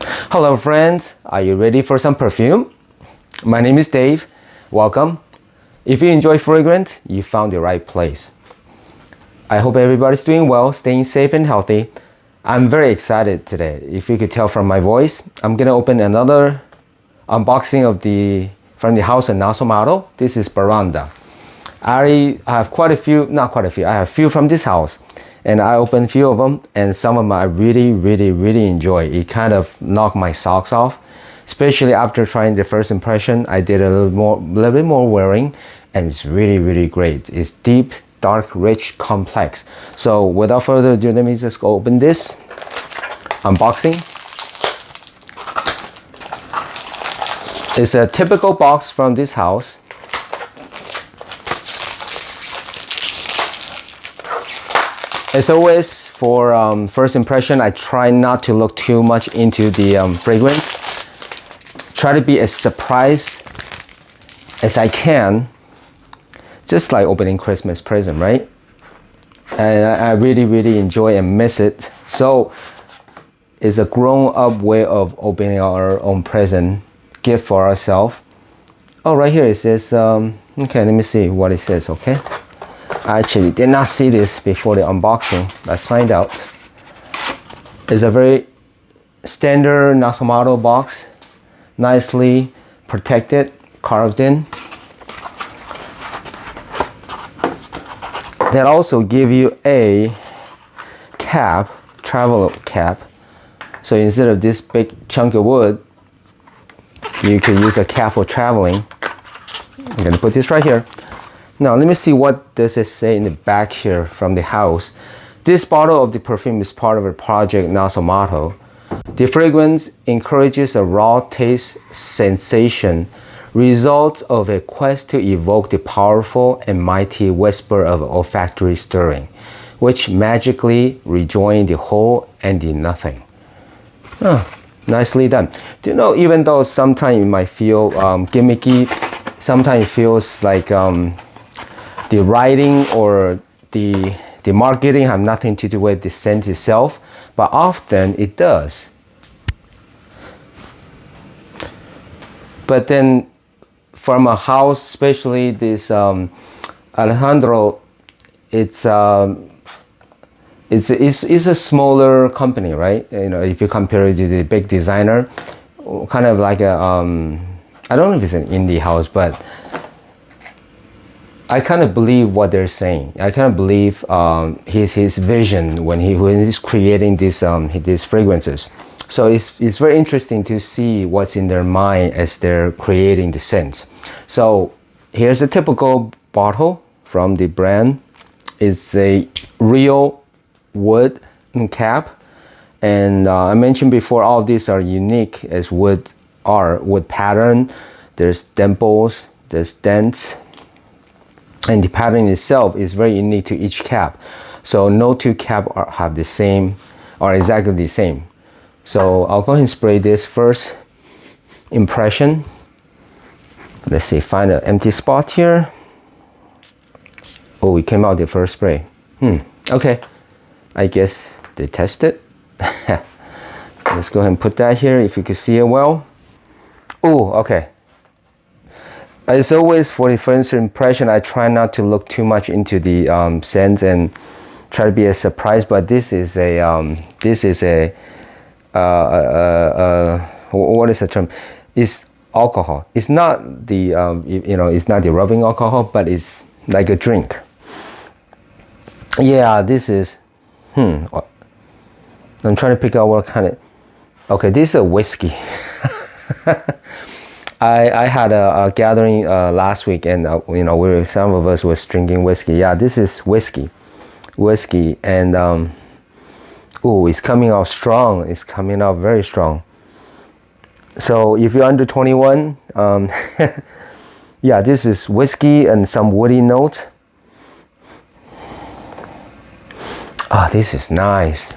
Hello friends, are you ready for some perfume? My name is Dave. Welcome. If you enjoy fragrance, you found the right place. I hope everybody's doing well, staying safe and healthy. I'm very excited today. If you could tell from my voice, I'm gonna open another unboxing from the house of nasomatto. This is baraonda. I have quite a few, not quite a few, I have a few from this house. And I opened a few of them, and some of them I really enjoy. It kind of knocked my socks off, especially after trying the first impression. I did a little bit more wearing, and it's really great. It's deep, dark, rich, complex. So without further ado, let me just go open this unboxing. It's a typical box from this house. As always, for first impression, I try not to look too much into the fragrance. Try to be as surprised as I can, just like opening Christmas present, right? And I really enjoy and miss it. So it's a grown-up way of opening our own present, gift for ourselves. Oh, right here it says, okay, let me see what it says, okay? I actually did not see this before the unboxing. Let's find out. It's a very standard nasomatto box, nicely protected, carved in. They also give you a cap, travel cap. So instead of this big chunk of wood, you can use a cap for traveling. I'm gonna put this right here. Now let me see what does it say in the back here from the house. This bottle of the perfume is part of a project nasomatto. The fragrance encourages a raw taste sensation, result of a quest to evoke the powerful and mighty whisper of olfactory stirring, which magically rejoin the whole and the nothing. Oh, nicely done. Do you know, even though sometimes it might feel gimmicky, sometimes it feels like the writing or the marketing have nothing to do with the scent itself, but often it does. But then from a house, especially this Alejandro, it's a smaller company, right? You know, if you compare it to the big designer, kind of like a I don't know if it's an indie house, but I kind of believe what they're saying. I kind of believe his vision when he's creating these fragrances. So it's very interesting to see what's in their mind as they're creating the scents. So here's a typical bottle from the brand. It's a real wood cap, and I mentioned before, all of these are unique as wood pattern. There's dimples, there's dents. And the pattern itself is very unique to each cap. So no two caps have the same or exactly the same. So I'll go ahead and spray this first impression. Let's see, find an empty spot here. Oh, it came out the first spray. Okay. I guess they tested. Let's go ahead and put that here if you can see it well. Oh, okay. As always, for the first impression, I try not to look too much into the scents and try to be a surprise. But this is a what is the term? It's alcohol. It's not the it's not the rubbing alcohol, but it's like a drink. Yeah, this is. I'm trying to pick out what kind of. Okay, this is a whiskey. I had a gathering last week, and some of us was drinking whiskey. Yeah, this is whiskey, and it's coming out strong. It's coming out very strong. So if you're under 21, yeah, this is whiskey and some woody note. Ah, this is nice.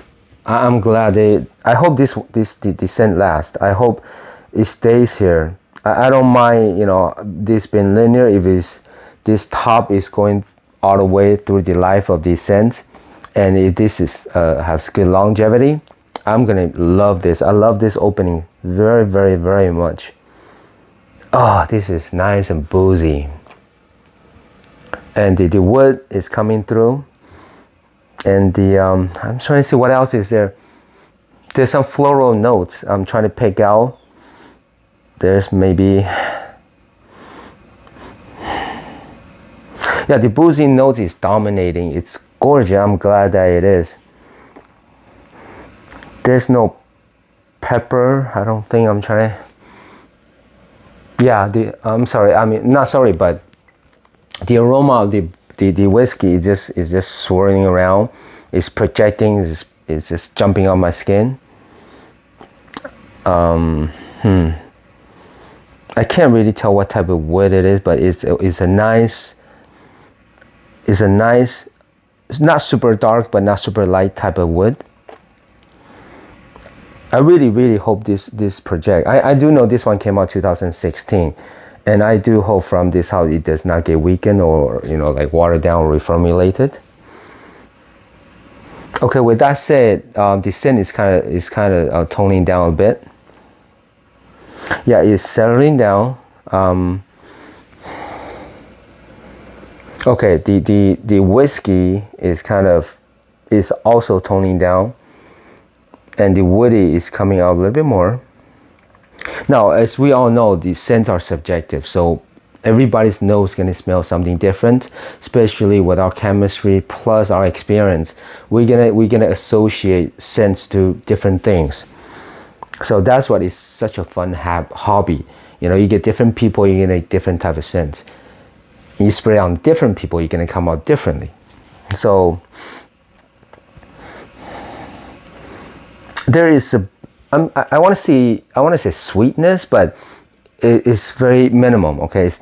I'm glad I hope the scent lasts. I hope it stays here. I don't mind, this being linear if this top is going all the way through the life of the scent, and if this has good longevity. I'm gonna love this. I love this opening very, very, very much. Oh, this is nice and boozy. And the wood is coming through. And I'm trying to see what else is there. There's some floral notes I'm trying to pick out. There's maybe, yeah, the boozy notes is dominating. It's gorgeous. I'm glad that it is. There's no pepper. I don't think I'm trying to, yeah, I'm sorry. I mean, not sorry, but the aroma of the whiskey is just swirling around. It's projecting. It's just jumping on my skin. I can't really tell what type of wood it is, but it's a nice. It's not super dark, but not super light type of wood. I really, really hope this project. I do know this one came out 2016, and I do hope from this how it does not get weakened or like watered down or reformulated. Okay, with that said, the scent is kind of toning down a bit. Yeah, it's settling down. Okay, the whiskey is also toning down, and the woody is coming out a little bit more. Now, as we all know, the scents are subjective, so everybody's nose is going to smell something different, especially with our chemistry plus our experience. We're gonna associate scents to different things. So that's what is such a fun hobby. You get different people, you're gonna get different type of scents. You spray on different people, you're gonna come out differently. So there is I want to say sweetness, but it's very minimum. Okay, it's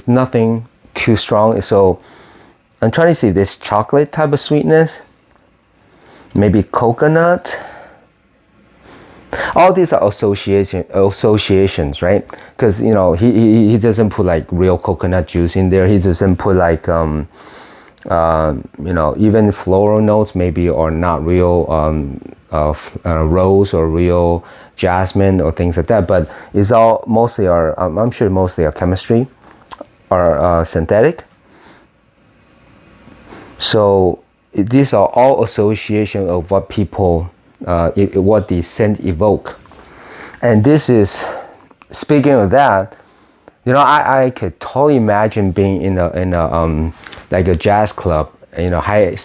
nothing too strong. So I'm trying to see this chocolate type of sweetness, maybe coconut. All these are associations, right? Because he doesn't put like real coconut juice in there. He doesn't put like even floral notes maybe are not real rose or real jasmine or things like that. But it's all mostly I'm sure mostly are chemistry or synthetic. So these are all association of what people what the scent evoke. And this is, speaking of that, I could totally imagine being in a like a jazz club, high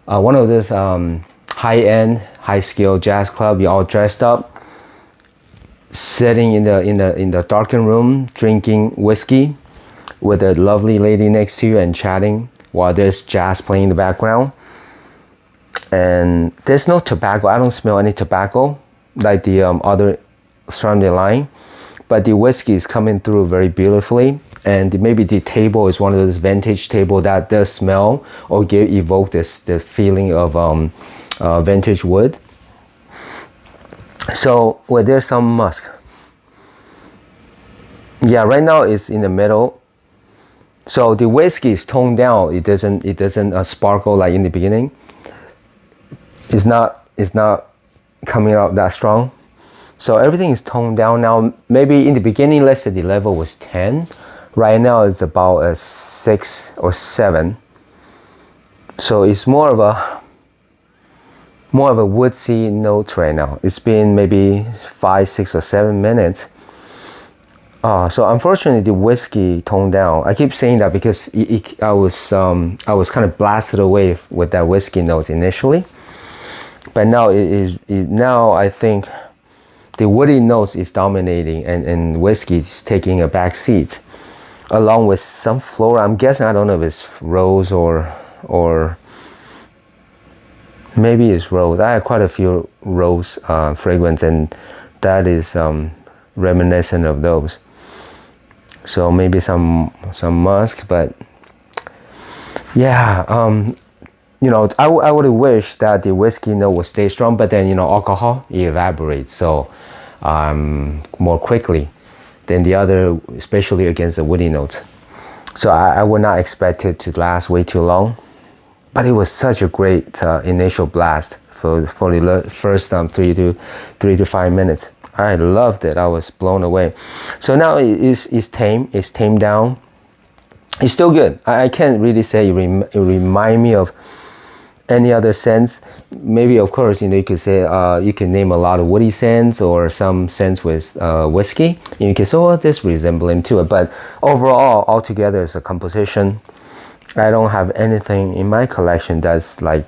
one of those high-end, high-skill jazz club. You all dressed up, sitting in the darkened room, drinking whiskey, with a lovely lady next to you and chatting while there's jazz playing in the background. And there's no tobacco. I don't smell any tobacco like the other surrounding line, but the whiskey is coming through very beautifully. And maybe the table is one of those vintage table that does smell or evoke the feeling of vintage wood. So there's some musk. Yeah, right now it's in the middle. So the whiskey is toned down. It doesn't sparkle like in the beginning. It's not coming out that strong. So everything is toned down now. Maybe in the beginning, let's say the level was 10. Right now it's about a 6 or 7. So it's more of a woodsy note right now. It's been maybe 5, 6, or 7 minutes. So unfortunately, the whiskey toned down. I keep saying that because I was kind of blasted away with that whiskey notes initially. But now now I think the woody notes is dominating, and whiskey is taking a back seat, along with some floral. I'm guessing, I don't know if it's rose or maybe it's rose. I have quite a few rose fragrance, and that is reminiscent of those. So maybe some musk, but yeah. I would wish that the whiskey note would stay strong, but then alcohol evaporates so more quickly than the other, especially against the woody notes. So I would not expect it to last way too long, but it was such a great initial blast for the first 3 to 5 minutes. I loved it. I was blown away. So now it's tame. It's tamed down. It's still good. I can't really say it remind me of any other scents. Maybe, of course, you could say you can name a lot of woody scents or some scents with whiskey. And you can say, oh, this resembling to it. But overall, altogether, as a composition, I don't have anything in my collection that's like,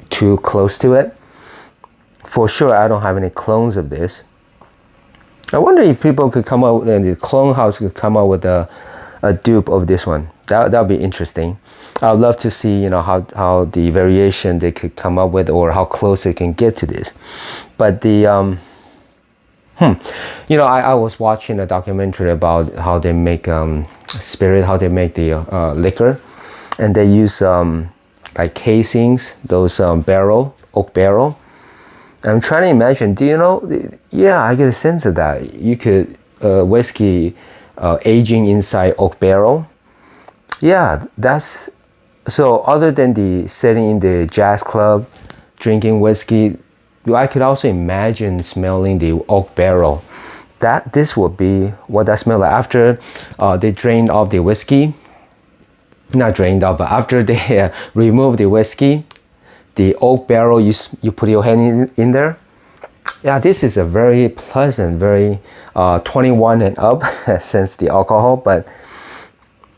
too close to it. For sure, I don't have any clones of this. I wonder if people could come out, and the clone house could come out with a dupe of this one. That would be interesting. I'd love to see, how the variation they could come up with, or how close they can get to this. But the, I was watching a documentary about how they make spirit, how they make the liquor, and they use like casings, those oak barrel. I'm trying to imagine. Do you know? Yeah, I get a sense of that. You could whiskey aging inside oak barrel. Yeah, that's so. Other than the sitting in the jazz club, drinking whiskey, I could also imagine smelling the oak barrel. This would be what that smell like after they drained off the whiskey. Not drained off, but after they remove the whiskey, the oak barrel, you put your hand in there. Yeah, this is a very pleasant, very 21 and up since the alcohol. But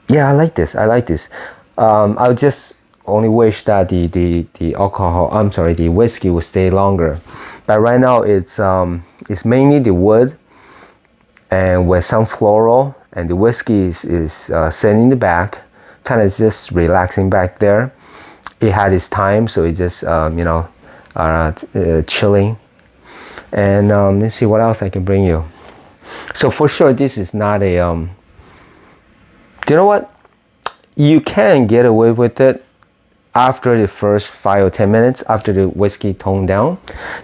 yeah, I like this. I just only wish that the whiskey would stay longer. But right now it's mainly the wood and with some floral, and the whiskey is sitting in the back, kind of just relaxing back there. It had its time, so it just chilling. And let's see what else I can bring you. So for sure, this is not a do you know what? You can get away with it after the first 5 or 10 minutes, after the whiskey toned down.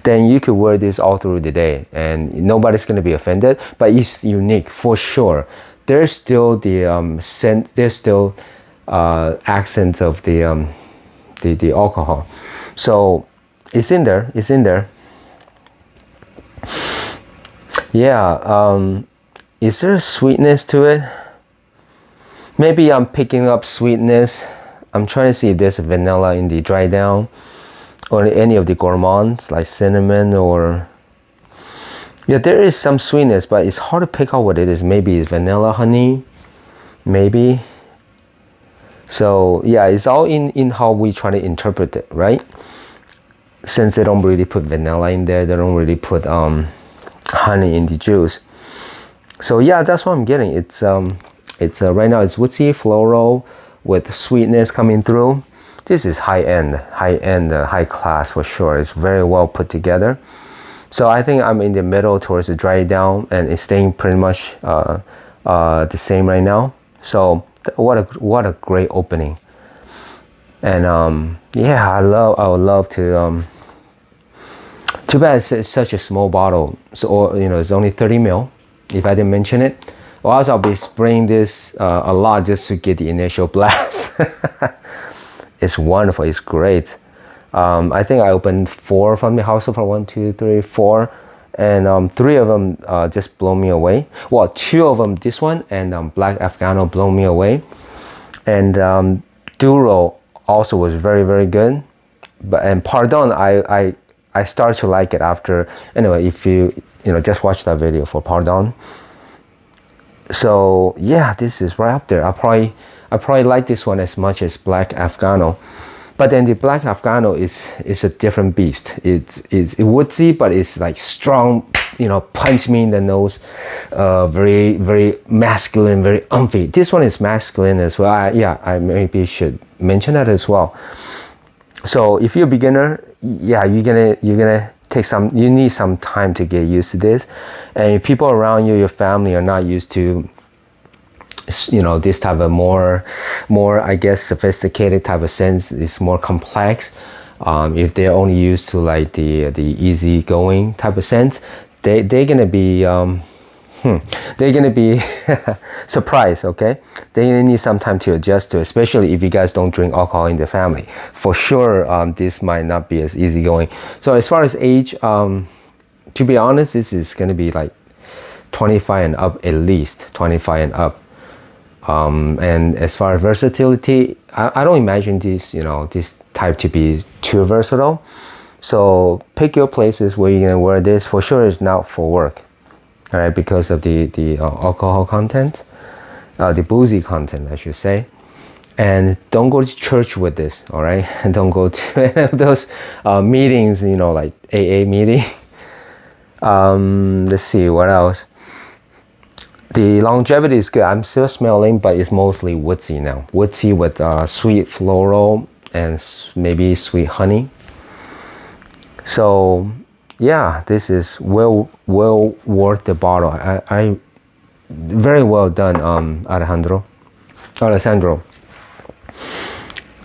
Then you could wear this all through the day, and nobody's gonna be offended. But it's unique for sure. There's still the scent. There's still accents of the alcohol. So it's in there. Yeah. Is there a sweetness to it? Maybe I'm picking up sweetness. I'm trying to see if there's a vanilla in the dry down, or any of the gourmands like cinnamon, or yeah, there is some sweetness, but it's hard to pick out what it is. Maybe it's vanilla honey, maybe. So yeah, it's all in how we try to interpret it, right? Since they don't really put vanilla in there, they don't really put honey in the juice. So yeah, that's what I'm getting. It's right now it's woodsy, floral, with sweetness coming through. This is high end, high class for sure. It's very well put together. So I think I'm in the middle towards the dry down, and it's staying pretty much the same right now. So what a great opening. And yeah, I would love to. Too bad it's such a small bottle. So it's only 30 ml. If I didn't mention it, or else I'll be spraying this a lot just to get the initial blast. It's wonderful. It's great. I think I opened 4 from the house, for 1, 2, 3, 4, and 3 of them just blow me away. Well, 2 of them, this one and Black Afghano, blow me away. And Duro also was very, very good. And Pardon, I started to like it after. Anyway, if you just watch that video for Pardon. So yeah, this is right up there. I probably like this one as much as Black Afghano. But then the Black Afghano is a different beast. It's woodsy, but it's like strong, punch me in the nose. Very, very masculine, very umphy. This one is masculine as well. I maybe should mention that as well. So if you're a beginner, yeah, you're gonna you need some time to get used to this. And if people around you, your family, are not used to this type of more I guess sophisticated type of sense, it's more complex. If they're only used to like the easy going type of sense, they're gonna be They're gonna be surprised, okay? They're gonna need some time to adjust to, especially if you guys don't drink alcohol in the family. For sure, this might not be as easygoing. So as far as age, to be honest, this is gonna be like 25 and up, at least 25 and up. And as far as versatility, I don't imagine this type to be too versatile. So pick your places where you're gonna wear this. For sure, it's not for work, all right, because of the alcohol content, the boozy content, I should say. And don't go to church with this, all right? And don't go to any of those meetings, like AA meeting. Let's see what else. The longevity is good. I'm still smelling, but it's mostly woodsy now. Woodsy with sweet floral and maybe sweet honey. So yeah, this is well worth the bottle. I very well done, Alessandro.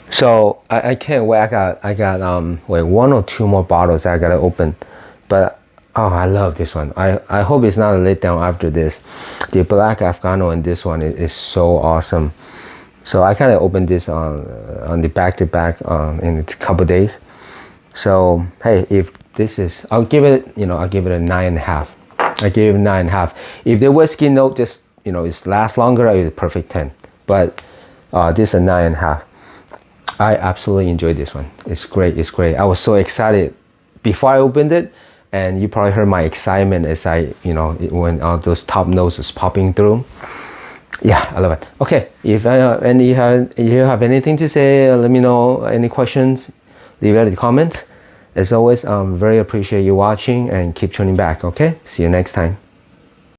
So I can't wait. I got wait, one or two more bottles I gotta open, but oh, I love this one. I hope it's not a letdown after this. The black Afgano and this one is so awesome. So I kind of opened this on the back-to-back in a couple days. So hey, if this is, I'll give it a 9.5. I gave it a 9.5. If the whiskey note just it lasts longer, it's a perfect 10. But this is a 9.5. I absolutely enjoyed this one. It's great. It's great. I was so excited before I opened it, and you probably heard my excitement as when all those top notes is popping through. Yeah, I love it. Okay, if you have anything to say, let me know. Any questions, leave it in the comments. As always, very appreciate you watching and keep tuning back. Okay, see you next time.